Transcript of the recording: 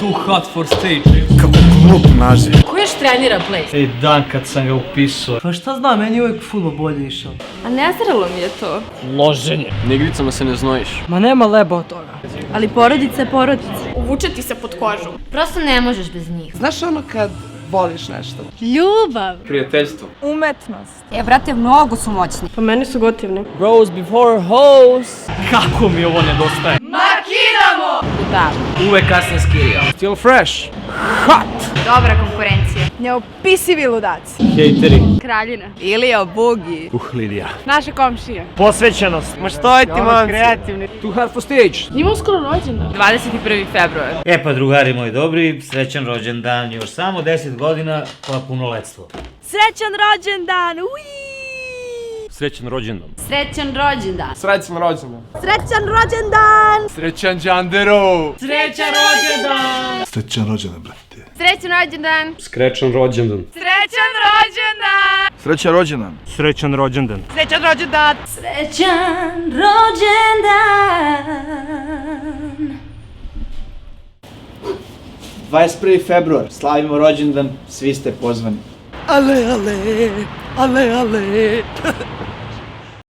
Too hot for stage. Kako glup naziv. Ko još trenira Blaze? Ej, dan kad sam ga upisao. Pa šta znam, meni je uvijek full bolje išao. A nezrelo mi je to. Loženje. Na igricama se ne znojiš. Ma nema leba od toga. Ali porodica je porodica. Uvuče ti se pod kožu. Prosto ne možeš bez njih. Znaš ono kad voliš nešto? Ljubav. Prijateljstvo. Umetnost. Brate, mnogo su moćni. Pa meni su gotivni. Bros before hoes. Kako mi ovo nedostaje? Da. Uvek kasnije skirio. Still fresh. Dobra konkurencija. Neopisivi ludaci. Hejteri. Kraljina. Ilija Bugi. Lidija. Naše komšije. Posvećenost. Ma što je ti, man? Kreativni. Too hot for stage. Njima uskoro rođena. 21. februar. E pa drugari moji dobri, srećan rođendan, još samo 10 godina pa punoletstvo. Srećan rođendan! Srećan rođendan. Srećan rođendan. Srećan rođendan. Srećan rođendan! Srećan Đanderu. Srećan rođendan! Srećan rođendan, brate. Srećan rođendan! Srećan rođendan. Srećan rođendan! Srećan rođendan. Srećan rođendan. Srećan rođendan! Srećan rođendan! 21. februar, slavimo rođendan, svi ste pozvani. Ale, ale, ale, ale.